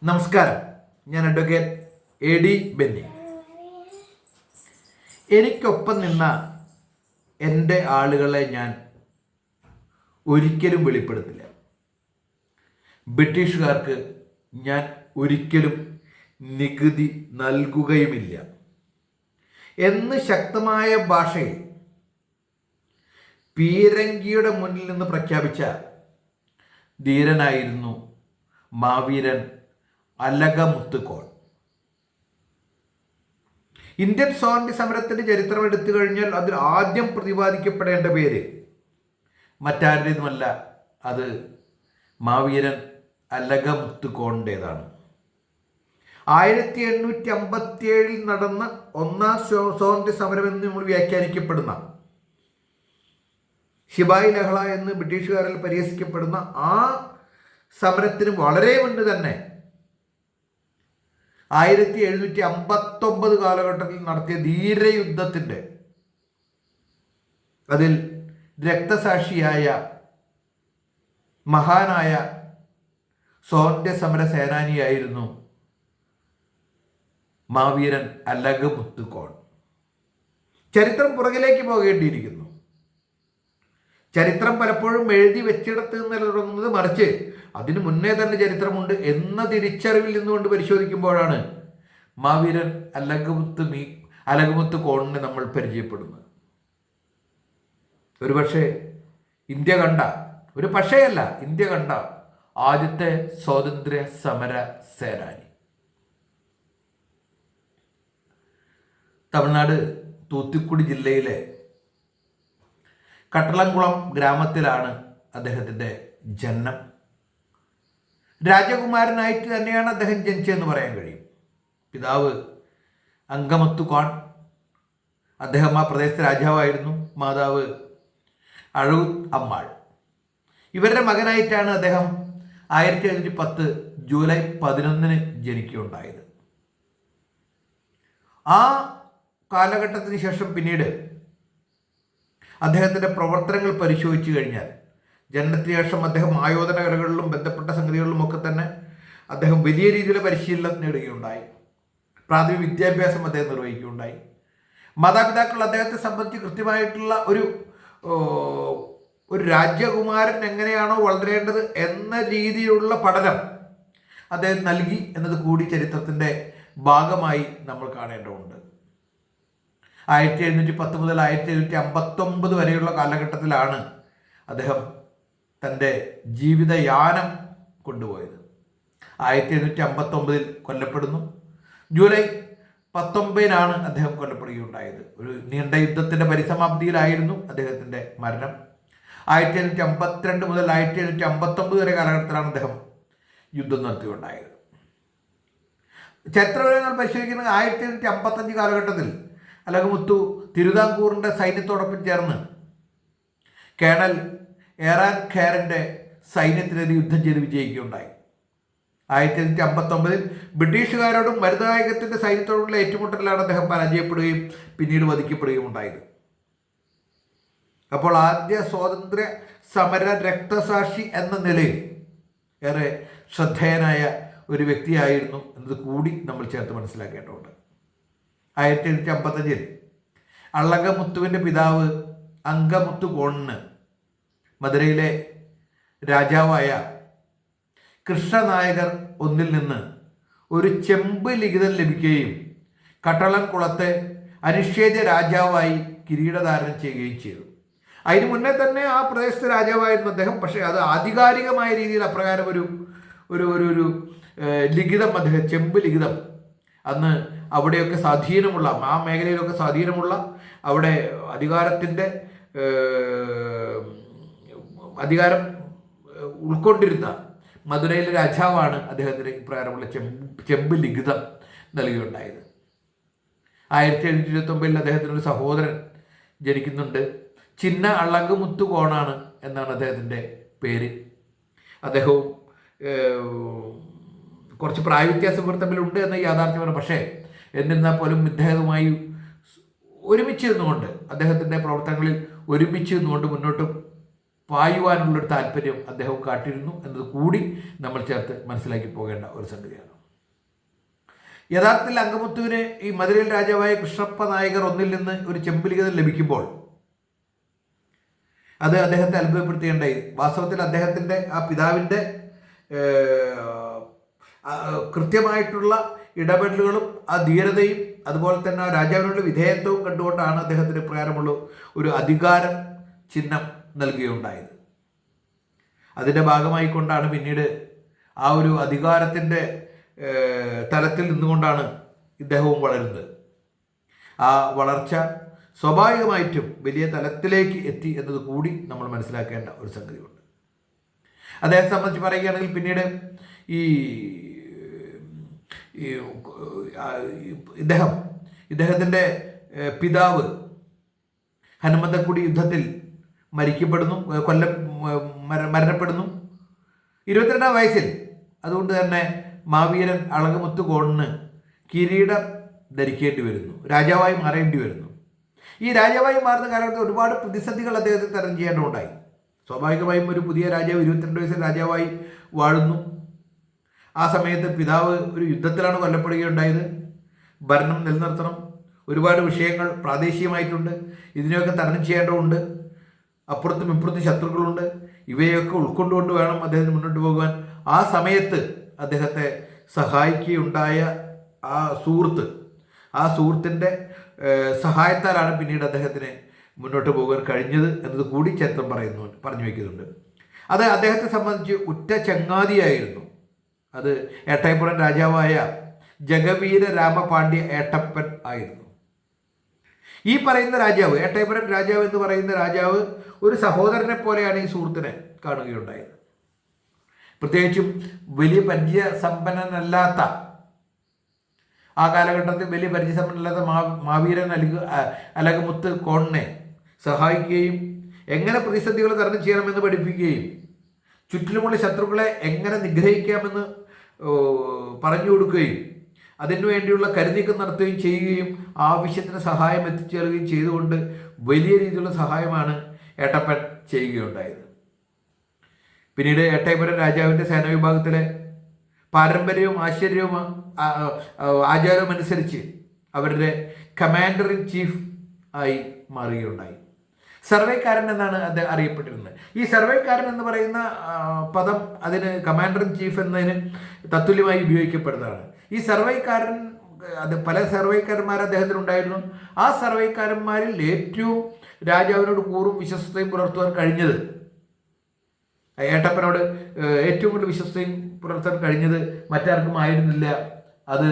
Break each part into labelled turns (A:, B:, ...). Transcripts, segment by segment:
A: നമസ്കാരം. ഞാൻ advocate AD Benny. എനിക്കൊപ്പം നിന്ന എൻ്റെ ആളുകളെ ഞാൻ ഒരിക്കലും വെളിപ്പെടുത്തില്ല. ബ്രിട്ടീഷുകാർക്ക് ഞാൻ ഒരിക്കലും നികുതി നൽകുകയുമില്ല എന്ന് ശക്തമായ ഭാഷയിൽ പീരങ്കിയുടെ മുന്നിൽ നിന്ന് പ്രഖ്യാപിച്ച ധീരനായിരുന്നു മാവീരൻ അലകമുത്തുകോൺ. ഇന്ത്യൻ സ്വാതന്ത്ര്യ സമരത്തിന്റെ ചരിത്രം എടുത്തു കഴിഞ്ഞാൽ അതിൽ ആദ്യം പ്രതിപാദിക്കപ്പെടേണ്ട പേര് മറ്റാരുടേതുമല്ല, അത് മാവീരൻ അലകമുത്തുകോണിൻ്റെതാണ്. 1857 നടന്ന ഒന്നാം സ്വാതന്ത്ര്യ സമരം എന്ന് നമ്മൾ വ്യാഖ്യാനിക്കപ്പെടുന്ന ശിപായി ലഹള എന്ന് ബ്രിട്ടീഷുകാരിൽ പരിഹസിക്കപ്പെടുന്ന ആ സമരത്തിന് വളരെ മുൻപ് തന്നെ 1759 കാലഘട്ടത്തിൽ നടത്തിയ ധീരയുദ്ധത്തിൻ്റെ അതിൽ രക്തസാക്ഷിയായ മഹാനായ സ്വാതന്ത്ര്യ സമര സേനാനിയായിരുന്നു മാവീരൻ അലകമുത്തുകോൺ. ചരിത്രം പുറകിലേക്ക് പോകേണ്ടിയിരിക്കുന്നു. ചരിത്രം പലപ്പോഴും എഴുതി വെച്ചിടത്ത് നിന്ന് തുടങ്ങുന്നത് മറിച്ച് അതിനു മുന്നേ തന്നെ ചരിത്രമുണ്ട് എന്ന തിരിച്ചറിവിൽ നിന്നുകൊണ്ട് പരിശോധിക്കുമ്പോഴാണ് മാവീരൻ അലകമുത്തുകോണിനെ നമ്മൾ പരിചയപ്പെടുന്നത്. ഒരുപക്ഷെ ഇന്ത്യ കണ്ട ഇന്ത്യ കണ്ട ആദ്യത്തെ സ്വാതന്ത്ര്യ സമര സേനാനി. തമിഴ്നാട് തൂത്തുക്കുടി ജില്ലയിലെ കട്ടളംകുളം ഗ്രാമത്തിലാണ് അദ്ദേഹത്തിൻ്റെ ജനനം. രാജകുമാരനായിട്ട് തന്നെയാണ് അദ്ദേഹം ജനിച്ചതെന്ന് പറയാൻ കഴിയും. പിതാവ് അങ്കമുത്തുകോൺ, അദ്ദേഹം ആ പ്രദേശത്തെ രാജാവായിരുന്നു. മാതാവ് അഴൂർ അമ്മാൾ. ഇവരുടെ മകനായിട്ടാണ് അദ്ദേഹം 1710 ജൂലൈ 11 ജനിക്കുകയുണ്ടായത്. ആ കാലഘട്ടത്തിന് ശേഷം പിന്നീട് അദ്ദേഹത്തിൻ്റെ പ്രവർത്തനങ്ങൾ പരിശോധിച്ചു കഴിഞ്ഞാൽ ജനനത്തിന് ശേഷം അദ്ദേഹം ആയോധന കലകളിലും ബന്ധപ്പെട്ട സംഗതികളിലും ഒക്കെ തന്നെ അദ്ദേഹം വലിയ രീതിയിലുള്ള പരിശീലനം നേടുകയുണ്ടായി. പ്രാഥമിക വിദ്യാഭ്യാസം അദ്ദേഹം നിർവഹിക്കുകയുണ്ടായി. മാതാപിതാക്കൾ അദ്ദേഹത്തെ സംബന്ധിച്ച് കൃത്യമായിട്ടുള്ള ഒരു രാജകുമാരൻ എങ്ങനെയാണോ വളരേണ്ടത് എന്ന രീതിയിലുള്ള പഠനം അദ്ദേഹം നൽകി എന്നത് കൂടി ചരിത്രത്തിൻ്റെ ഭാഗമായി നമ്മൾ കാണേണ്ടതുണ്ട്. 1710 മുതൽ 1759 വരെയുള്ള കാലഘട്ടത്തിലാണ് അദ്ദേഹം തൻ്റെ ജീവിതയാനം കൊണ്ടുപോയത്. 1759 കൊല്ലപ്പെടുന്നു. ജൂലൈ 19 അദ്ദേഹം കൊല്ലപ്പെടുകയുണ്ടായത്. ഒരു നീണ്ട യുദ്ധത്തിൻ്റെ പരിസമാപ്തിയിലായിരുന്നു അദ്ദേഹത്തിൻ്റെ മരണം. 1752 മുതൽ 1759 വരെ കാലഘട്ടത്തിലാണ് അദ്ദേഹം യുദ്ധം നടത്തിയുണ്ടായത്. ചരിത്രപരങ്ങൾ പരിശോധിക്കുന്നത് 1755 കാലഘട്ടത്തിൽ അലകമുത്തു തിരുവിതാംകൂറിൻ്റെ സൈന്യത്തോടൊപ്പം ചേർന്ന് കേണൽ ഏറാൻ ഖേറിൻ്റെ സൈന്യത്തിനെതിരെ യുദ്ധം ചെയ്ത് വിജയിക്കുകയുണ്ടായി. 1759 ബ്രിട്ടീഷുകാരോടും മരുനായകത്തിൻ്റെ സൈന്യത്തോടുള്ള ഏറ്റുമുട്ടലിലാണ് അദ്ദേഹം പരാജയപ്പെടുകയും പിന്നീട് വധിക്കപ്പെടുകയും ഉണ്ടായത്. അപ്പോൾ ആദ്യ സ്വാതന്ത്ര്യ സമര രക്തസാക്ഷി എന്ന നിലയിൽ ഏറെ ശ്രദ്ധേയനായ ഒരു വ്യക്തിയായിരുന്നു എന്നത് കൂടി നമ്മൾ ചേർത്ത് മനസ്സിലാക്കേണ്ടതുണ്ട്. 1755 അളകമുത്തുവിൻ്റെ പിതാവ് അങ്കമുത്തുകോണിന് മധുരയിലെ രാജാവായ കൃഷ്ണനായകർ ഒന്നിൽ നിന്ന് ഒരു ചെമ്പ് ലിഖിതം ലഭിക്കുകയും കട്ടളംകുളത്തെ അനിഷേധ്യ രാജാവായി കിരീടധാരണം ചെയ്യുകയും ചെയ്തു. അതിനു മുന്നേ തന്നെ ആ പ്രദേശത്തെ രാജാവായിരുന്നു അദ്ദേഹം. പക്ഷേ അത് ആധികാരികമായ രീതിയിൽ അപ്രകാരം ഒരു ലിഖിതം, അദ്ദേഹം ചെമ്പ് ലിഖിതം, അന്ന് അവിടെയൊക്കെ സ്വാധീനമുള്ള, ആ മേഖലയിലൊക്കെ സ്വാധീനമുള്ള, അവിടെ അധികാരം ഉൾക്കൊണ്ടിരുന്ന മധുരയിലെ രാജാവാണ് അദ്ദേഹത്തിന് ഇപ്രകാരമുള്ള ചെമ്പ് ലിഖിതം നൽകുകയുണ്ടായത്. 1729 അദ്ദേഹത്തിനൊരു സഹോദരൻ ജനിക്കുന്നുണ്ട്. ചിന്ന അളകമുത്തുകോണാണ് എന്നാണ് അദ്ദേഹത്തിൻ്റെ പേര്. അദ്ദേഹവും കുറച്ച് പ്രായവ്യത്യാസം ഇവർ തമ്മിലുണ്ട് എന്ന യാഥാർത്ഥ്യമാണ്. പക്ഷേ എന്നിരുന്നാൽ പോലും ഇദ്ദേഹവുമായി ഒരുമിച്ച് നിന്നുകൊണ്ട്, അദ്ദേഹത്തിൻ്റെ പ്രവർത്തനങ്ങളിൽ ഒരുമിച്ച് നിന്നുകൊണ്ട് മുന്നോട്ട് പായുവാനുള്ളൊരു താല്പര്യം അദ്ദേഹം കാട്ടിയിരുന്നു എന്നത് കൂടി നമ്മൾ ചേർത്ത് മനസ്സിലാക്കി പോകേണ്ട ഒരു സംഗതിയാണ്. യഥാർത്ഥത്തിൽ അങ്കമുത്തുവിന് ഈ മധുരയിൽ രാജാവായ കൃഷ്ണപ്പ നായകർ ഒന്നിൽ നിന്ന് ഒരു ചെമ്പുലിഖിതം ലഭിക്കുമ്പോൾ അത് അദ്ദേഹത്തെ അത്ഭുതപ്പെടുത്തേണ്ടായി. വാസ്തവത്തിൽ അദ്ദേഹത്തിൻ്റെ ആ പിതാവിൻ്റെ കൃത്യമായിട്ടുള്ള ഇടപെടലുകളും ആ ധീരതയും അതുപോലെ തന്നെ ആ രാജാവിനുള്ള വിധേയത്വവും കണ്ടുകൊണ്ടാണ് അദ്ദേഹത്തിന് പ്രകാരമുള്ള ഒരു അധികാരം ചിഹ്നം നൽകുകയുണ്ടായത്. അതിൻ്റെ ഭാഗമായിക്കൊണ്ടാണ് പിന്നീട് ആ ഒരു അധികാരത്തിൻ്റെ തലത്തിൽ നിന്നുകൊണ്ടാണ് ഇദ്ദേഹവും വളരുന്നത്. ആ വളർച്ച സ്വാഭാവികമായിട്ടും വലിയ തലത്തിലേക്ക് എത്തി എന്നത് കൂടി നമ്മൾ മനസ്സിലാക്കേണ്ട ഒരു സംഗതിയുണ്ട്. അദ്ദേഹത്തെ സംബന്ധിച്ച് പറയുകയാണെങ്കിൽ പിന്നീട് ഇദ്ദേഹത്തിൻ്റെ പിതാവ് ഹനുമന്തക്കുടി യുദ്ധത്തിൽ മരണപ്പെടുന്നു 22-ാം വയസ്സിൽ. അതുകൊണ്ട് തന്നെ മാവീരൻ അളകമുത്ത് കോണിന് കിരീടം ധരിക്കേണ്ടി വരുന്നു, രാജാവായി മാറേണ്ടി വരുന്നു. ഈ രാജാവായി മാറുന്ന കാലഘട്ടത്തിൽ ഒരുപാട് പ്രതിസന്ധികൾ അദ്ദേഹത്തിന് തരണം ചെയ്യേണ്ടതുണ്ടായി. സ്വാഭാവികമായും ഒരു പുതിയ രാജാവ് 22 വയസ്സിൽ രാജാവായി വാഴുന്നു. ആ സമയത്ത് പിതാവ് ഒരു യുദ്ധത്തിലാണ് കൊല്ലപ്പെടുകയുണ്ടായത്. ഭരണം നിലനിർത്തണം, ഒരുപാട് വിഷയങ്ങൾ പ്രാദേശികമായിട്ടുണ്ട്, ഇതിനെയൊക്കെ തരണം ചെയ്യേണ്ടതുണ്ട്. അപ്പുറത്തും ഇപ്പുറത്തും ശത്രുക്കളുണ്ട്. ഇവയൊക്കെ ഉൾക്കൊണ്ടുകൊണ്ട് വേണം അദ്ദേഹത്തിന് മുന്നോട്ട് പോകുവാൻ. ആ സമയത്ത് അദ്ദേഹത്തെ സഹായിക്കുകയുണ്ടായ ആ സുഹൃത്തിൻ്റെ സഹായത്താലാണ് പിന്നീട് അദ്ദേഹത്തിന് മുന്നോട്ട് പോകാൻ കഴിഞ്ഞത് എന്നത് കൂടി ചരിത്രം പറഞ്ഞു വയ്ക്കുന്നുണ്ട്. അത് അദ്ദേഹത്തെ സംബന്ധിച്ച് ഉറ്റ ചങ്ങാതിയായിരുന്നു. അത് ഏട്ടായിപ്പുറം രാജാവായ ജഗവീര രാമപാണ്ഡ്യ ഏട്ടപ്പൻ ആയിരുന്നു. ഈ പറയുന്ന രാജാവ്, ഏട്ടായിപ്പുറം രാജാവ് എന്ന് പറയുന്ന രാജാവ് ഒരു സഹോദരനെ പോലെയാണ് ഈ സുഹൃത്തിനെ കാണുകയുണ്ടായത്. പ്രത്യേകിച്ചും വലിയ പരിചയസമ്പന്നനല്ലാത്ത, ആ കാലഘട്ടത്തിൽ വലിയ പരിചയസമ്പന്നനല്ലാത്ത മാവീരൻ അലകമുത്ത് കോണിനെ സഹായിക്കുകയും എങ്ങനെ പ്രതിസന്ധികൾ തരണം ചെയ്യണമെന്ന് പഠിപ്പിക്കുകയും ചുറ്റിലുമുള്ള ശത്രുക്കളെ എങ്ങനെ നിഗ്രഹിക്കാമെന്ന് പറഞ്ഞു കൊടുക്കുകയും അതിനു വേണ്ടിയുള്ള കരുനീക്കം നടത്തുകയും ചെയ്യുകയും ആവശ്യത്തിന് സഹായം എത്തിച്ചേരുകയും ചെയ്തുകൊണ്ട് വലിയ രീതിയിലുള്ള സഹായമാണ് ഏട്ടപ്പൻ ചെയ്യുകയുണ്ടായത്. പിന്നീട് ഏട്ടായിപ്പുരം രാജാവിൻ്റെ സേനാവിഭാഗത്തിലെ പാരമ്പര്യവും ആചാരവും അനുസരിച്ച് അവരുടെ കമാൻഡർ ഇൻ ചീഫ് ആയി മാറുകയുണ്ടായി. സർവേക്കാരൻ എന്നാണ് അത് അറിയപ്പെട്ടിരുന്നത്. ഈ സർവേക്കാരൻ എന്ന് പറയുന്ന പദം അതിന് കമാൻഡർ ഇൻ ചീഫ് എന്നതിന് തത്തുല്യമായി ഉപയോഗിക്കപ്പെടുന്നതാണ്. ഈ സർവേക്കാരൻ, അത് പല സർവേക്കാരന്മാർ അദ്ദേഹത്തിനുണ്ടായിരുന്നു. ആ സർവേക്കാരന്മാരിൽ ഏറ്റവും രാജാവിനോട് കൂറും വിശ്വസ്തയും പുലർത്തുവാൻ കഴിഞ്ഞത്, ഏട്ടപ്പനോട് ഏറ്റവും കൂടുതൽ വിശ്വസ്തയും പുലർത്താൻ കഴിഞ്ഞത് മറ്റാർക്കും ആയിരുന്നില്ല. അത്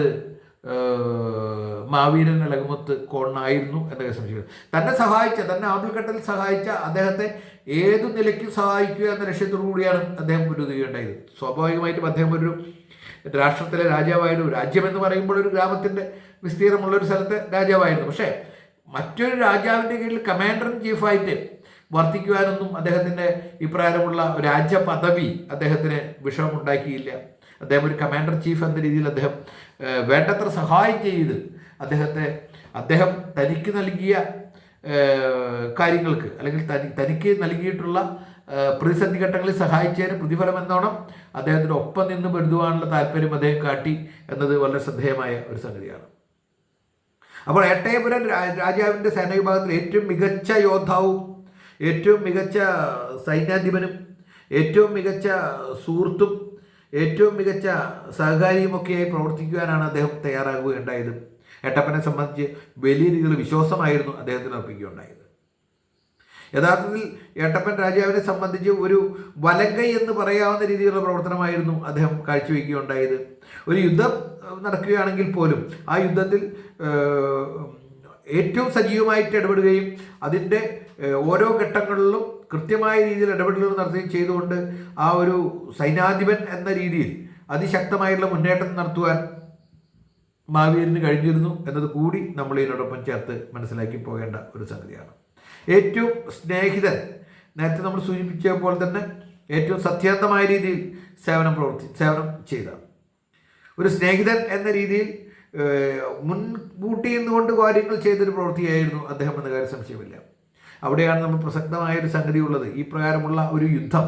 A: മാവീരൻ അലകമുത്ത് കോണായിരുന്നു എന്നൊക്കെ സംശയം. തന്നെ ആപ്പിൾക്കട്ടലിൽ സഹായിച്ച അദ്ദേഹത്തെ ഏതു നിലയ്ക്കും സഹായിക്കുക എന്ന ലക്ഷ്യത്തോടു കൂടിയാണ് അദ്ദേഹം പൊരുതുകയുണ്ടായത്. സ്വാഭാവികമായിട്ടും അദ്ദേഹം ഒരു രാഷ്ട്രത്തിലെ രാജാവായിരുന്നു. രാജ്യമെന്ന് പറയുമ്പോൾ ഒരു ഗ്രാമത്തിൻ്റെ വിസ്തീർണമുള്ളൊരു സ്ഥലത്തെ രാജാവായിരുന്നു. പക്ഷേ മറ്റൊരു രാജാവിൻ്റെ കീഴിൽ കമാൻഡർ ഇൻ ചീഫായിട്ട് വർത്തിക്കുവാനൊന്നും അദ്ദേഹത്തിൻ്റെ ഇപ്രകാരമുള്ള രാജ്യ പദവി അദ്ദേഹത്തിന് വിഷമമുണ്ടാക്കിയില്ല. അദ്ദേഹം ഒരു കമാൻഡർ ചീഫ് എന്ന രീതിയിൽ അദ്ദേഹം വേണ്ടത്ര സഹായം ചെയ്ത് അദ്ദേഹം തനിക്ക് നൽകിയ കാര്യങ്ങൾക്ക്, അല്ലെങ്കിൽ തനിക്ക് നൽകിയിട്ടുള്ള പ്രതിസന്ധി ഘട്ടങ്ങളിൽ സഹായിച്ചതിന് പ്രതിഫലം എന്നോണം അദ്ദേഹത്തിന് ഒപ്പം നിന്ന് പൊരുതുവാനുള്ള താല്പര്യം അദ്ദേഹം കാട്ടി എന്നത് വളരെ ശ്രദ്ധേയമായ ഒരു സംഗതിയാണ്. അപ്പോൾ ഏട്ടയപുരം രാജാവിൻ്റെ സേനാവിഭാഗത്തിൽ ഏറ്റവും മികച്ച യോദ്ധാവും ഏറ്റവും മികച്ച സൈന്യാധിപനും ഏറ്റവും മികച്ച സുഹൃത്തും ഏറ്റവും മികച്ച സഹകാരിയുമൊക്കെയായി പ്രവർത്തിക്കുവാനാണ് അദ്ദേഹം തയ്യാറാകുകയുണ്ടായത്. ഏട്ടപ്പനെ സംബന്ധിച്ച് വലിയ രീതിയിലുള്ള വിശ്വാസമായിരുന്നു അദ്ദേഹത്തിന് അർപ്പിക്കുകയുണ്ടായത്. യഥാർത്ഥത്തിൽ ഏട്ടപ്പൻ രാജാവിനെ സംബന്ധിച്ച് ഒരു വലങ്കൈ എന്ന് പറയാവുന്ന രീതിയിലുള്ള പ്രവർത്തനമായിരുന്നു അദ്ദേഹം കാഴ്ചവെക്കുകയുണ്ടായത്. ഒരു യുദ്ധം നടക്കുകയാണെങ്കിൽ പോലും ആ യുദ്ധത്തിൽ ഏറ്റവും സജീവമായിട്ട് ഇടപെടുകയും അതിൻ്റെ ഓരോ ഘട്ടങ്ങളിലും കൃത്യമായ രീതിയിൽ ഇടപെടലുകൾ നടത്തുകയും ചെയ്തുകൊണ്ട് ആ ഒരു സൈന്യാധിപൻ എന്ന രീതിയിൽ അതിശക്തമായിട്ടുള്ള മുന്നേറ്റം നടത്തുവാൻ മാവീരന് കഴിഞ്ഞിരുന്നു എന്നത് കൂടി നമ്മൾ ഇതിനോടൊപ്പം ചേർത്ത് മനസ്സിലാക്കി പോകേണ്ട ഒരു സംഗതിയാണ്. ഏറ്റവും സ്നേഹിതൻ, നേരത്തെ നമ്മൾ സൂചിപ്പിച്ച പോലെ തന്നെ ഏറ്റവും സത്യാന്തമായ രീതിയിൽ സേവനം ചെയ്ത ഒരു സ്നേഹിതൻ എന്ന രീതിയിൽ മുൻകൂട്ടി നിന്നുകൊണ്ട് കാര്യങ്ങൾ ചെയ്തൊരു പ്രവൃത്തിയായിരുന്നു അദ്ദേഹം എന്ന കാര്യം സംശയമില്ല. അവിടെയാണ് നമ്മൾ പ്രസക്തമായൊരു സംഗതി ഉള്ളത്. ഈ പ്രകാരമുള്ള ഒരു യുദ്ധം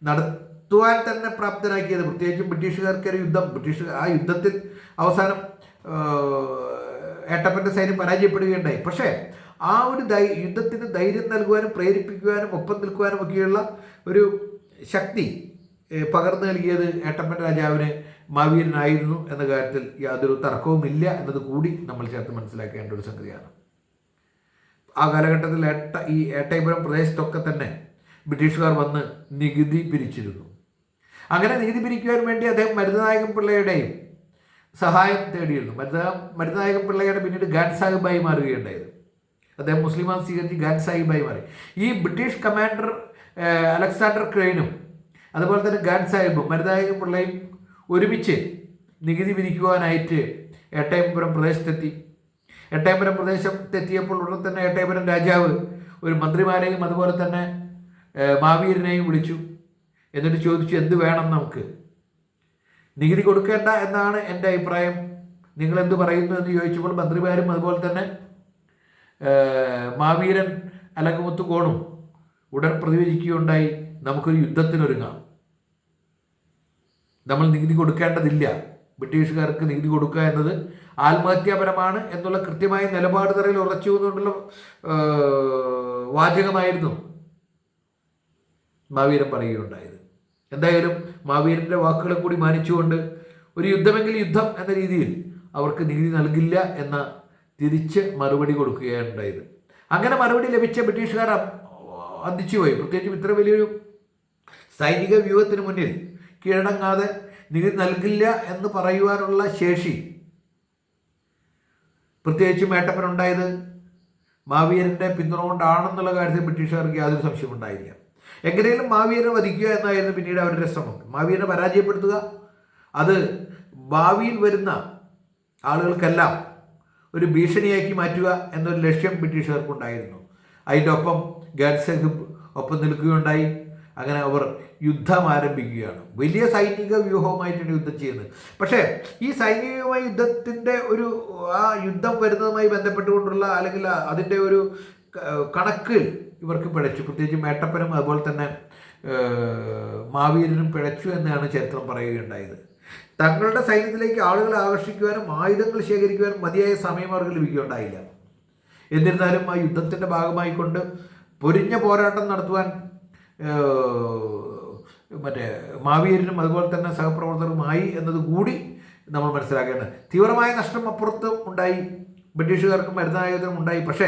A: നടത്തുവാൻ തന്നെ പ്രാപ്തരാക്കിയത് പ്രത്യേകിച്ചും ബ്രിട്ടീഷുകാർക്കൊരു യുദ്ധം. ആ യുദ്ധത്തിൽ അവസാനം ഏട്ടപ്പൻ്റെ സൈന്യം പരാജയപ്പെടുകയുണ്ടായി. പക്ഷേ ആ ഒരു യുദ്ധത്തിന് ധൈര്യം നൽകുവാനും പ്രേരിപ്പിക്കുവാനും ഒപ്പം നിൽക്കുവാനും ഒക്കെയുള്ള ഒരു ശക്തി പകർന്നു നൽകിയത് ഏട്ടപ്പൻ രാജാവിന് മാവീരനായിരുന്നു എന്ന കാര്യത്തിൽ യാതൊരു തർക്കവുമില്ല എന്നത് കൂടി നമ്മൾ ചേർത്ത് മനസ്സിലാക്കേണ്ട ഒരു സംഗതിയാണ്. ആ കാലഘട്ടത്തിൽ ഈ ഏട്ടയപുരം പ്രദേശത്തൊക്കെ തന്നെ ബ്രിട്ടീഷുകാർ വന്ന് നികുതി പിരിച്ചിരുന്നു. അങ്ങനെ നികുതി പിരിക്കുവാൻ വേണ്ടി അദ്ദേഹം മരുതനായകം പിള്ളയുടെയും സഹായം തേടിയിരുന്നു. മരുതനായകം പിള്ളയാണ് പിന്നീട് ഖാൻ സാഹിബായി മാറുകയുണ്ടായത്. അദ്ദേഹം മുസ്ലിം സ്വീകരിച്ച് ഖാൻ സാഹിബായി മാറി. ഈ ബ്രിട്ടീഷ് കമാൻഡർ അലക്സാണ്ടർ ക്രെയിനും അതുപോലെ തന്നെ ഖാൻ സാഹിബും മരുതനായകം പിള്ളയും ഒരുമിച്ച് നികുതി പിരിക്കുവാനായിട്ട് ഏട്ടയപുരം പ്രദേശത്തെത്തി. ഏട്ടയപുരം പ്രദേശത്തെത്തിയപ്പോൾ ഉടൻ തന്നെ ഏട്ടയപുരം രാജാവ് ഒരു മന്ത്രിമാരെയും അതുപോലെ തന്നെ മാവീരനെയും വിളിച്ചു. എന്നിട്ട് ചോദിച്ചു, എന്ത് വേണം നമുക്ക്? നികുതി കൊടുക്കേണ്ട എന്നാണ് എൻ്റെ അഭിപ്രായം, നിങ്ങൾ എന്ത് പറയുന്നു എന്ന് ചോദിച്ചപ്പോൾ മന്ത്രിമാരും അതുപോലെ തന്നെ മാവീരൻ അലങ്കുമുത്ത് കോണും ഉടൻ പ്രതിവചിക്കുകയുണ്ടായി, നമുക്കൊരു യുദ്ധത്തിനൊരുങ്ങാം. നമ്മൾ നികുതി കൊടുക്കേണ്ടതില്ല, ബ്രിട്ടീഷുകാർക്ക് നികുതി കൊടുക്കുക എന്നത് ആത്മഹത്യാപരമാണ് എന്നുള്ള കൃത്യമായ നിലപാട് തറയിൽ ഉറച്ചു എന്നുകൊണ്ടുള്ള വാചകമായിരുന്നു മാവീരൻ പറയുകയുണ്ടായത്. എന്തായാലും മാവീരൻ്റെ വാക്കുകളെ കൂടി മാനിച്ചുകൊണ്ട് ഒരു യുദ്ധമെങ്കിൽ യുദ്ധം എന്ന രീതിയിൽ അവർക്ക് നികുതി നൽകില്ല എന്ന തിരിച്ച് മറുപടി കൊടുക്കുകയാണ് ഉണ്ടായത്. അങ്ങനെ മറുപടി ലഭിച്ച ബ്രിട്ടീഷുകാർ അന്തിച്ചുപോയി. പ്രത്യേകിച്ചും ഇത്ര വലിയൊരു സൈനിക വ്യൂഹത്തിന് മുന്നിൽ കീഴടങ്ങാതെ നികുതി നൽകില്ല എന്ന് പറയുവാനുള്ള ശേഷി പ്രത്യേകിച്ചും ഏട്ടപ്പനുണ്ടായത് മാവീരൻ്റെ പിന്തുണ കൊണ്ടാണെന്നുള്ള കാര്യത്തിൽ ബ്രിട്ടീഷുകാർക്ക് യാതൊരു സംശയം ഉണ്ടായില്ല. എങ്ങനെയും മാവീരനെ വധിക്കുക എന്നായിരുന്നു പിന്നീട് അവരുടെ ശ്രമം. മാവീരനെ പരാജയപ്പെടുത്തുക, അത് ഭാവിയിൽ വരുന്ന ആളുകൾക്കെല്ലാം ഒരു ഭീഷണിയാക്കി മാറ്റുക എന്നൊരു ലക്ഷ്യം ബ്രിട്ടീഷുകാർക്കുണ്ടായിരുന്നു. അതിൻ്റെ ഒപ്പം ഖാൻ സാഹിബ് ഒപ്പം നിൽക്കുകയുണ്ടായി. അങ്ങനെ അവർ യുദ്ധം ആരംഭിക്കുകയാണ്. വലിയ സൈനിക വ്യൂഹവുമായിട്ടാണ് യുദ്ധം ചെയ്യുന്നത്. പക്ഷേ ഈ സൈനികമായ യുദ്ധത്തിൻ്റെ ആ യുദ്ധം വരുന്നതുമായി ബന്ധപ്പെട്ടുകൊണ്ടുള്ള അല്ലെങ്കിൽ അതിൻ്റെ ഒരു കണക്കിൽ ഇവർക്ക് പിഴച്ചു. പ്രത്യേകിച്ച് ഏട്ടപ്പനും അതുപോലെ തന്നെ മാവീരനും പിഴച്ചു എന്നാണ് ചരിത്രം പറയുകയുണ്ടായത്. തങ്ങളുടെ സൈന്യത്തിലേക്ക് ആളുകളെ ആകർഷിക്കുവാനും ആയുധങ്ങൾ ശേഖരിക്കുവാനും മതിയായ സമയം അവർക്ക് ലഭിക്കുകയുണ്ടായില്ല. എന്നിരുന്നാലും ആ യുദ്ധത്തിൻ്റെ ഭാഗമായിക്കൊണ്ട് പൊരിഞ്ഞ പോരാട്ടം നടത്തുവാൻ മാവീരനും അതുപോലെ തന്നെ സഹപ്രവർത്തകരുമായി എന്നത് കൂടി നമ്മൾ മനസ്സിലാക്കേണ്ടത്. തീവ്രമായ നഷ്ടം അപ്പുറത്തും ഉണ്ടായി, ബ്രിട്ടീഷുകാർക്കും മരുന്നായുധനും ഉണ്ടായി. പക്ഷേ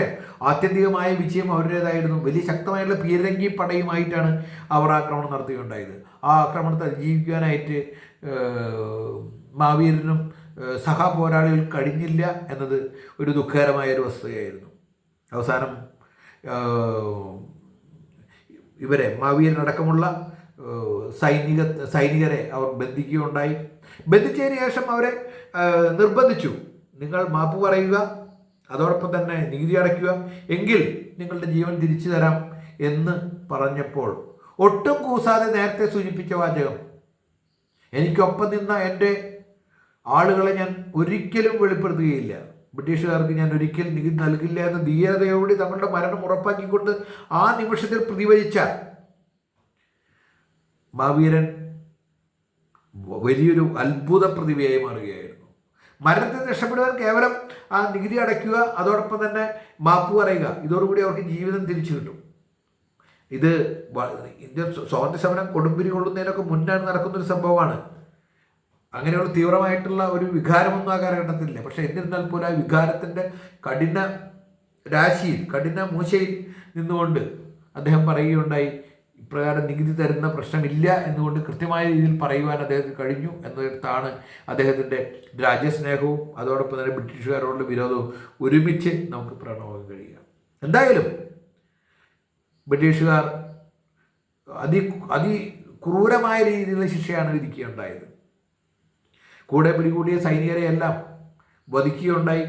A: ആത്യന്തികമായ വിജയം അവരുടേതായിരുന്നു. വലിയ ശക്തമായുള്ള പീരങ്കി പടയുമായിട്ടാണ് അവർ ആക്രമണം നടത്തുകയുണ്ടായത്. ആ ആക്രമണത്തെ അതിജീവിക്കാനായിട്ട് മാവീരനും സഹപോരാളികൾ കഴിഞ്ഞില്ല എന്നത് ഒരു ദുഃഖകരമായൊരു വസ്തുതയായിരുന്നു. അവസാനം ഇവരെ മാവീരനടക്കമുള്ള സൈനികരെ അവർ ബന്ധിക്കുകയുണ്ടായി. ബന്ധിച്ചതിന് ശേഷം അവരെ നിർബന്ധിച്ചു, നിങ്ങൾ മാപ്പ് പറയുക, അതോടൊപ്പം തന്നെ നികുതി അടയ്ക്കുക, എങ്കിൽ നിങ്ങളുടെ ജീവൻ തിരിച്ചു തരാം എന്ന് പറഞ്ഞപ്പോൾ ഒട്ടും കൂസാതെ നേരത്തെ സൂചിപ്പിച്ച വാചകം, എനിക്കൊപ്പം നിന്ന എൻ്റെ ആളുകളെ ഞാൻ ഒരിക്കലും വെളിപ്പെടുത്തുകയില്ല, ബ്രിട്ടീഷുകാർക്ക് ഞാൻ ഒരിക്കൽ നികുതി നൽകില്ല എന്ന ധീരതയോടെ തങ്ങളുടെ മരണം ഉറപ്പാക്കിക്കൊണ്ട് ആ നിമിഷത്തിൽ പ്രതിവചിച്ച മാവീരൻ വലിയൊരു അത്ഭുത പ്രതിഭയായി മാറുകയായിരുന്നു. മരണത്തിൽ രക്ഷപ്പെടുവാൻ കേവലം ആ നികുതി അടയ്ക്കുക, അതോടൊപ്പം തന്നെ മാപ്പ് പറയുക, ഇതോടുകൂടി അവർക്ക് ജീവിതം തിരിച്ചു കിട്ടും. ഇത് ഇന്ത്യൻ സ്വാതന്ത്ര്യ സമരം കൊടുമ്പിരി കൊള്ളുന്നതിനൊക്കെ മുന്നാണ് നടക്കുന്നൊരു സംഭവമാണ്. അങ്ങനെയുള്ള തീവ്രമായിട്ടുള്ള ഒരു വികാരമൊന്നും ആ കാലഘട്ടത്തിലില്ല. പക്ഷേ എന്നിരുന്നാൽ പോലും ആ വികാരത്തിൻ്റെ കഠിന രാശിയിൽ, കഠിന മൂശയിൽ നിന്നുകൊണ്ട് അദ്ദേഹം പറയുകയുണ്ടായി, ഇപ്രകാരം നികുതി തരുന്ന പ്രശ്നമില്ല എന്നുകൊണ്ട് കൃത്യമായ രീതിയിൽ പറയുവാൻ അദ്ദേഹത്തിന് കഴിഞ്ഞു എന്നിടത്താണ് അദ്ദേഹത്തിൻ്റെ രാജ്യസ്നേഹവും അതോടൊപ്പം തന്നെ ബ്രിട്ടീഷുകാരോടുള്ള വിരോധവും ഒരുമിച്ച് നമുക്ക് പ്രണവാൻ കഴിയുക. എന്തായാലും ബ്രിട്ടീഷുകാർ അതിക്രൂരമായ രീതിയിലുള്ള ശിക്ഷയാണ് വിധിക്കുകയുണ്ടായത്. കൂടെ പിടികൂടിയ സൈനികരെയെല്ലാം വധിക്കുകയുണ്ടായി,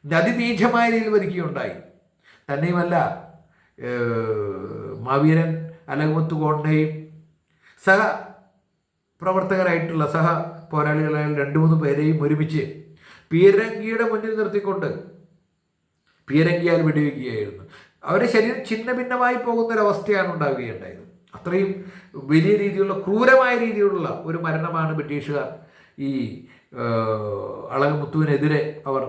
A: അതിനീചമായ രീതിയിൽ വധിക്കുകയുണ്ടായി. തന്നെയുമല്ല, മാവീരൻ അലങ്കുമുത്ത് കോണിനെയും സഹ പ്രവർത്തകരായിട്ടുള്ള സഹ പോരാളികളായ 2-3 പേരെയും ഒരുമിച്ച് പീരങ്കിയുടെ മുന്നിൽ നിർത്തിക്കൊണ്ട് പീരങ്കിയാൽ വെടിവെക്കുകയായിരുന്നു. അവരുടെ ശരീരം ഛിന്ന ഭിന്നമായി പോകുന്നൊരവസ്ഥയാണ് ഉണ്ടാവുകയുണ്ടായത്. അത്രയും വലിയ രീതിയിലുള്ള ക്രൂരമായ രീതിയിലുള്ള ഒരു മരണമാണ് ബ്രിട്ടീഷുകാർ ഈ അളകമുത്തുവിനെതിരെ അവർ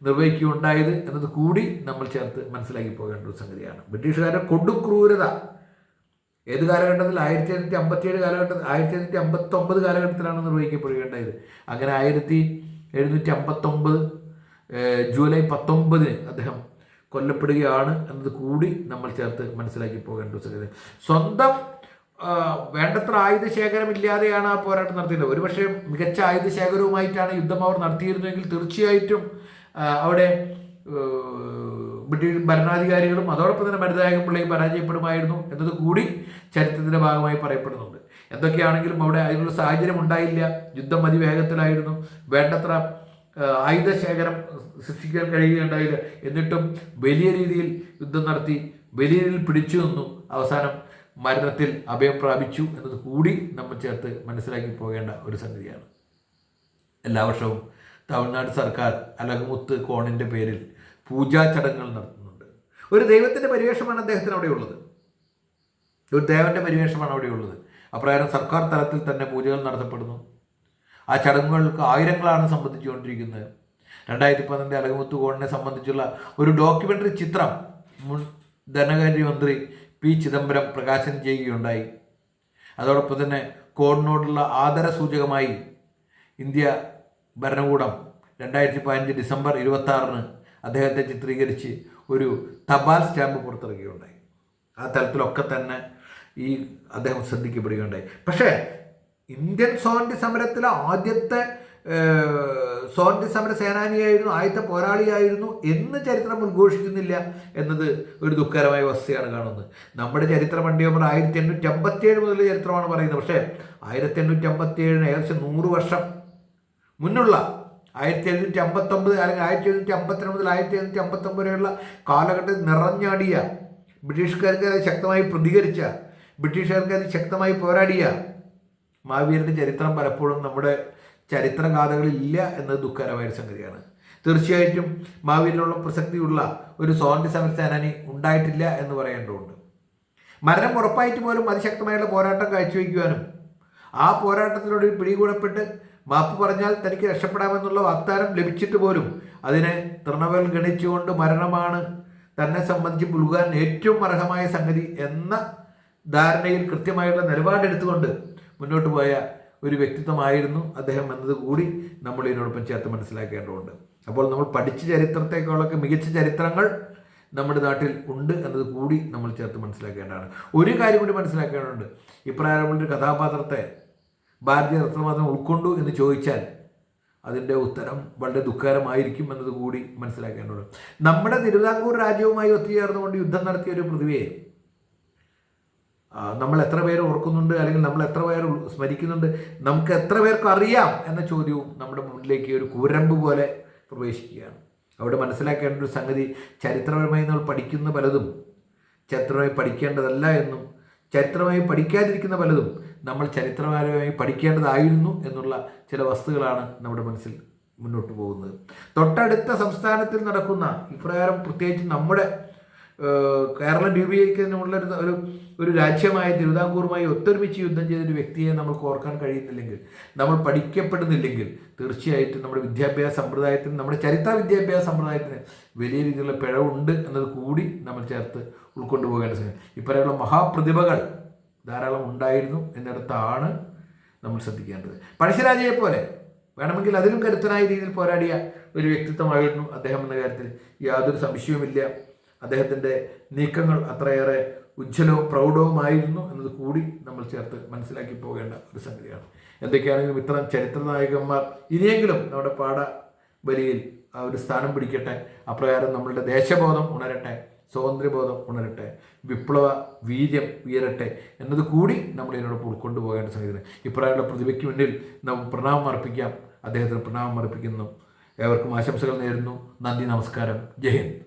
A: നിർവഹിക്കുകയുണ്ടായത് എന്നത് കൂടി നമ്മൾ ചേർത്ത് മനസ്സിലാക്കി പോകേണ്ട ഒരു സംഗതിയാണ്. ബ്രിട്ടീഷുകാരുടെ കൊടുക്രൂരത ഏത് കാലഘട്ടത്തിൽ 1757 കാലഘട്ടത്തിൽ 1759 കാലഘട്ടത്തിലാണ് നിർവഹിക്കപ്പെടുകയുണ്ടായത്. അങ്ങനെ 1759 ജൂലൈ 19 അദ്ദേഹം കൊല്ലപ്പെടുകയാണ് എന്നത് കൂടി നമ്മൾ ചേർത്ത് മനസ്സിലാക്കി പോകേണ്ട ഒരു സംഗതി. സ്വന്തം വേണ്ടത്ര ആയുധശേഖരമില്ലാതെയാണ് ആ പോരാട്ടം നടത്തിയത്. ഒരുപക്ഷെ മികച്ച ആയുധശേഖരവുമായിട്ടാണ് യുദ്ധം അവർ നടത്തിയിരുന്നെങ്കിൽ തീർച്ചയായിട്ടും അവിടെ ബ്രിട്ടീഷ് ഭരണാധികാരികളും അതോടൊപ്പം തന്നെ മരുതായകം പിള്ളയും പരാജയപ്പെടുമായിരുന്നു എന്നത് കൂടി ചരിത്രത്തിൻ്റെ ഭാഗമായി പറയപ്പെടുന്നുണ്ട്. എന്തൊക്കെയാണെങ്കിലും അവിടെ അതിനുള്ള സാഹചര്യം ഉണ്ടായില്ല. യുദ്ധം അതിവേഗത്തിലായിരുന്നു. വേണ്ടത്ര ആയുധശേഖരം സൃഷ്ടിക്കാൻ കഴിയുകയുണ്ടായില്ല. എന്നിട്ടും വലിയ രീതിയിൽ യുദ്ധം നടത്തി വലിയ രീതിയിൽ പിടിച്ചു നിന്നു. അവസാനം മരണത്തിൽ അഭയം പ്രാപിച്ചു എന്നത് കൂടി നമ്മൾ ചേർത്ത് മനസ്സിലാക്കി പോകേണ്ട ഒരു സംഗതിയാണ്. എല്ലാ വർഷവും തമിഴ്നാട് സർക്കാർ അളകമുത്ത് കോണിൻ്റെ പേരിൽ പൂജാ ചടങ്ങുകൾ നടത്തുന്നുണ്ട്. ഒരു ദൈവത്തിൻ്റെ പരിവേഷമാണ് അദ്ദേഹത്തിന് അവിടെ ഉള്ളത്. ഒരു ദേവൻ്റെ പരിവേഷമാണ് അവിടെ ഉള്ളത്. അപ്രകാരം സർക്കാർ തലത്തിൽ തന്നെ പൂജകൾ നടത്തപ്പെടുന്നു. ആ ചടങ്ങുകൾക്ക് ആയിരങ്ങളാണ് സംബന്ധിച്ചുകൊണ്ടിരിക്കുന്നത്. 2010 അളകമുത്ത് കോണിനെ സംബന്ധിച്ചുള്ള ഒരു ഡോക്യുമെൻ്ററി ചിത്രം മുൻ ധനകാര്യമന്ത്രി പി ചിദംബരം പ്രകാശനം ചെയ്യുകയുണ്ടായി. അതോടൊപ്പം തന്നെ കോണിനോടുള്ള ആദരസൂചകമായി ഇന്ത്യ ഭരണകൂടം 2015 ഡിസംബർ 26 അദ്ദേഹത്തെ ചിത്രീകരിച്ച് ഒരു തപാൽ സ്റ്റാമ്പ് പുറത്തിറക്കുകയുണ്ടായി. ആ തലത്തിലൊക്കെ തന്നെ ഈ അദ്ദേഹം ശ്രദ്ധിക്കപ്പെടുകയുണ്ടായി. പക്ഷേ ഇന്ത്യൻ സ്വാതന്ത്ര്യ സമരത്തിലെ ആദ്യത്തെ സ്വാതന്ത്ര്യ സമര സേനാനിയായിരുന്നു, ആദ്യത്തെ പോരാളിയായിരുന്നു എന്ന് ചരിത്രം ഉദ്ഘോഷിക്കുന്നില്ല എന്നത് ഒരു ദുഃഖകരമായ വസ്തുതയാണ് കാണുന്നത്. നമ്മുടെ ചരിത്ര പണ്ഡിതന്മാർ 1857 മുതൽ ചരിത്രമാണ് പറയുന്നത്. പക്ഷേ 1857 ഏകദേശം 100 വർഷം മുന്നുള്ള 1759 അല്ലെങ്കിൽ 1752 മുതൽ 1759 വരെയുള്ള കാലഘട്ടത്തിൽ നിറഞ്ഞാടിയ, ബ്രിട്ടീഷുകാർക്ക് അത് ശക്തമായി പ്രതികരിച്ച, ബ്രിട്ടീഷുകാർക്ക് അത് ശക്തമായി പോരാടിയ മഹാവീരൻ്റെ ചരിത്രം പലപ്പോഴും നമ്മുടെ ചരിത്രഗാഥകളിൽ ഇല്ല എന്നത് ദുഃഖകരമായ സംഗതിയാണ്. തീർച്ചയായിട്ടും മഹാവീരനുള്ള പ്രസക്തിയുള്ള ഒരു സ്വാതന്ത്ര്യ സമര സേനാനി ഉണ്ടായിട്ടില്ല എന്ന് പറയേണ്ടതുണ്ട്. മരണം ഉറപ്പായിട്ട് പോലും അതിശക്തമായുള്ള പോരാട്ടം കാഴ്ചവെക്കുവാനും ആ പോരാട്ടത്തിലൂടെ പിടികൂടപ്പെട്ട് മാപ്പ് പറഞ്ഞാൽ തനിക്ക് രക്ഷപ്പെടാമെന്നുള്ള വാഗ്ദാനം ലഭിച്ചിട്ട് പോലും അതിനെ തൃണവൽ ഗണിച്ചുകൊണ്ട് മരണമാണ് തന്നെ സംബന്ധിച്ച് പുൽകാൻ ഏറ്റവും അർഹമായ സംഗതി എന്ന ധാരണയിൽ കൃത്യമായുള്ള നിലപാടെടുത്തുകൊണ്ട് മുന്നോട്ട് പോയ ഒരു വ്യക്തിത്വമായിരുന്നു അദ്ദേഹം എന്നത് കൂടി നമ്മൾ ഇതിനോടൊപ്പം ചേർത്ത് മനസ്സിലാക്കേണ്ടതുണ്ട്. അപ്പോൾ നമ്മൾ പഠിച്ച ചരിത്രത്തെക്കാളൊക്കെ മികച്ച ചരിത്രങ്ങൾ നമ്മുടെ നാട്ടിൽ ഉണ്ട് എന്നത് കൂടി നമ്മൾ ചേർത്ത് മനസ്സിലാക്കേണ്ടതാണ്. ഒരു കാര്യം കൂടി മനസ്സിലാക്കേണ്ടതുണ്ട്. ഇപ്രകാരമുള്ളൊരു കഥാപാത്രത്തെ ഭാരതീയ രത്നമാത്രം ഉൾക്കൊണ്ടു എന്ന് ചോദിച്ചാൽ അതിൻ്റെ ഉത്തരം വളരെ ദുഃഖകരമായിരിക്കും എന്നത് കൂടി മനസ്സിലാക്കേണ്ടതുണ്ട്. നമ്മുടെ തിരുവിതാംകൂർ രാജ്യവുമായി ഒത്തുചേർന്നുകൊണ്ട് യുദ്ധം നടത്തിയ ഒരു പ്രതിഭയെ നമ്മൾ എത്ര പേര് ഓർക്കുന്നുണ്ട്, അല്ലെങ്കിൽ നമ്മൾ എത്ര പേർ സ്മരിക്കുന്നുണ്ട്, നമുക്ക് എത്ര പേർക്ക് അറിയാം എന്ന ചോദ്യവും നമ്മുടെ മുന്നിലേക്ക് ഒരു കൂരമ്പ് പോലെ പ്രവേശിക്കുകയാണ്. അവിടെ മനസ്സിലാക്കേണ്ട ഒരു സംഗതി, ചരിത്രപരമായി നമ്മൾ പഠിക്കുന്ന പലതും ചരിത്രമായി പഠിക്കേണ്ടതല്ല എന്നും ചരിത്രമായി പഠിക്കാതിരിക്കുന്ന പലതും നമ്മൾ ചരിത്രപരമായി പഠിക്കേണ്ടതായിരുന്നു എന്നുള്ള ചില വസ്തുക്കളാണ് നമ്മുടെ മനസ്സിൽ മുന്നോട്ട് പോകുന്നത്. തൊട്ടടുത്ത സംസ്ഥാനത്തിൽ നടക്കുന്ന ഇപ്രകാരം പ്രത്യേകിച്ച് നമ്മുടെ കേരളം രൂപീകരിക്കുന്നതിനുള്ള ഒരു രാജ്യമായ തിരുവിതാംകൂറുമായി ഒത്തൊരുമിച്ച് യുദ്ധം ചെയ്തൊരു വ്യക്തിയെ നമുക്ക് ഓർക്കാൻ കഴിയുന്നില്ലെങ്കിൽ, നമ്മൾ പഠിക്കപ്പെടുന്നില്ലെങ്കിൽ തീർച്ചയായിട്ടും നമ്മുടെ വിദ്യാഭ്യാസ സമ്പ്രദായത്തിന്, നമ്മുടെ ചരിത്ര വിദ്യാഭ്യാസ സമ്പ്രദായത്തിന് വലിയ രീതിയിലുള്ള പിഴവുണ്ട് എന്നത് കൂടി നമ്മൾ ചേർത്ത് ഉൾക്കൊണ്ടുപോകേണ്ട സമയം. ഇപ്പോഴുള്ള മഹാപ്രതിഭകൾ ധാരാളം ഉണ്ടായിരുന്നു എന്നിടത്താണ് നമ്മൾ ശ്രദ്ധിക്കേണ്ടത്. പഴശ്ശിരാജയെ പോലെ വേണമെങ്കിൽ അതിലും കരുത്തനായ രീതിയിൽ പോരാടിയ ഒരു വ്യക്തിത്വമായിരുന്നു അദ്ദേഹം എന്ന കാര്യത്തിൽ യാതൊരു സംശയവുമില്ല. അദ്ദേഹത്തിൻ്റെ നീക്കങ്ങൾ അത്രയേറെ ഉജ്ജ്വലവും പ്രൗഢവുമായിരുന്നു എന്നത് കൂടി നമ്മൾ ചേർത്ത് മനസ്സിലാക്കി പോകേണ്ട ഒരു സംഗതിയാണ്. എന്തൊക്കെയാണെങ്കിലും ഇത്തരം ചരിത്ര നായകന്മാർ ഇനിയെങ്കിലും നമ്മുടെ പാഠബലിയിൽ ആ ഒരു സ്ഥാനം പിടിക്കട്ടെ. അപ്രകാരം നമ്മളുടെ ദേശബോധം ഉണരട്ടെ, സ്വാതന്ത്ര്യബോധം ഉണരട്ടെ, വിപ്ലവ വീര്യം ഉയരട്ടെ എന്നത് കൂടി നമ്മൾ ഇതിനോടൊപ്പം ഉൾക്കൊണ്ടുപോകേണ്ട സംഗതിയാണ്. ഇപ്രകാരമുള്ള പ്രതിഭയ്ക്ക് മുന്നിൽ നാം പ്രണാമം അർപ്പിക്കാം. അദ്ദേഹത്തിന് പ്രണാമം അർപ്പിക്കുന്നു. ഏവർക്കും ആശംസകൾ നേരുന്നു. നന്ദി, നമസ്കാരം, ജയ് ഹിന്ദ്.